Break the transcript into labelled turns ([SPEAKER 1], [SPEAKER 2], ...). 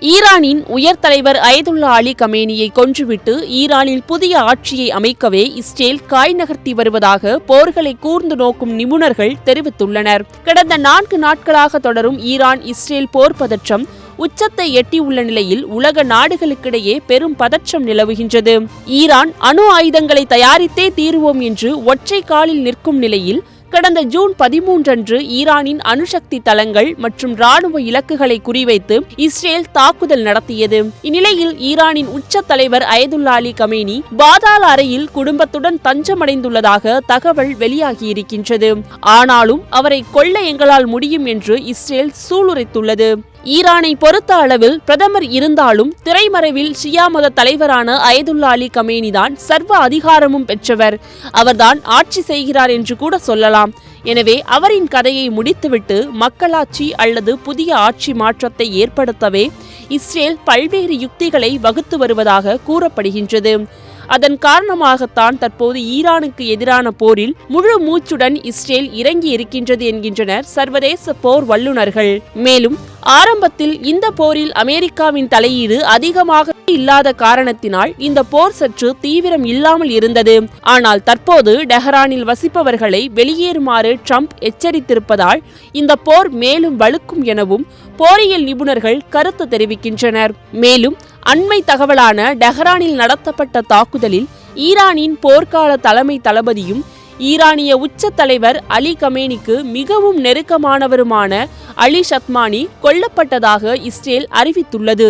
[SPEAKER 1] ஈரானின் உயர் தலைவர் அயதுல்லா அலி கமேனியை கொன்றுவிட்டு ஈரானில் புதிய ஆட்சியை அமைக்கவே இஸ்ரேல் காய் நகர்த்தி வருவதாக போர்களை கூர்ந்து நோக்கும் நிபுணர்கள் தெரிவித்துள்ளனர். கடந்த 4 நாட்களாக தொடரும் ஈரான் இஸ்ரேல் போர் பதற்றம் உச்சத்தை எட்டியுள்ள நிலையில் உலக நாடுகளுக்கிடையே பெரும் பதற்றம் நிலவுகின்றது. ஈரான் அணு ஆயுதங்களை தயாரித்தே தீருவோம் என்று ஒற்றை காலில் நிற்கும் நிலையில் கடந்த ஜூன் 13 அன்று ஈரானின் அணுசக்தி தளங்கள் மற்றும் ராணுவ இலக்குகளை குறிவைத்து இஸ்ரேல் தாக்குதல் நடத்தியது. இந்நிலையில் ஈரானின் உச்ச தலைவர் அயதுல்லா அலி கமேனி பாதாள அறையில் குடும்பத்துடன் தஞ்சமடைந்துள்ளதாக தகவல் வெளியாகியிருக்கின்றது. ஆனாலும் அவரை கொல்ல எங்களால் முடியும் என்று இஸ்ரேல் சூளுரைத்துள்ளது. ஈரானை பொறுத்த அளவில் பிரதமர் இருந்தாலும் திரைமறைவில் ஷியா மத தலைவரான அயதுல்லா அலி கமேனிதான் சர்வ அதிகாரமும் பெற்றவர். அவர்தான் ஆட்சி செய்கிறார் என்று கூட சொல்லலாம். எனவே அவரின் கதையை முடித்துவிட்டு மக்களாட்சி அல்லது புதிய ஆட்சி மாற்றத்தை ஏற்படுத்தவே இஸ்ரேல் பல்வேறு யுக்திகளை வகுத்து வருவதாக கூறப்படுகின்றது. அதன் காரணமாகத்தான் தற்போது ஈரானுக்கு எதிரான போரில் முழு மூச்சுடன் இஸ்ரேல் இறங்கி இருக்கின்றது என்கின்றனர் சர்வதேச போர் வல்லுநர்கள். மேலும் ஆரம்பத்தில் இந்த போரில் அமெரிக்காவின் தலையீடு அதிகமாக இல்லாத காரணத்தினால் இந்த போர் சற்று தீவிரம் இல்லாமல் இருந்தது. ஆனால் தற்போது டெஹரானில் வசிப்பவர்களை வெளியேறுமாறு ட்ரம்ப் எச்சரித்திருப்பதால் இந்த போர் மேலும் வலுக்கும் எனவும் போரியல் நிபுணர்கள் கருத்து தெரிவிக்கின்றனர். மேலும் அண்மை தகவலான டெஹரானில் நடத்தப்பட்ட தாக்குதலில் ஈரானின் போர்க்கால தலைமை தளபதியும் ஈரானிய உச்ச தலைவர் அலி கமேனிக்கு மிகவும் நெருக்கமானவருமான அலி ஷத்மானி கொல்லப்பட்டதாக இஸ்ரேல் அறிவித்துள்ளது.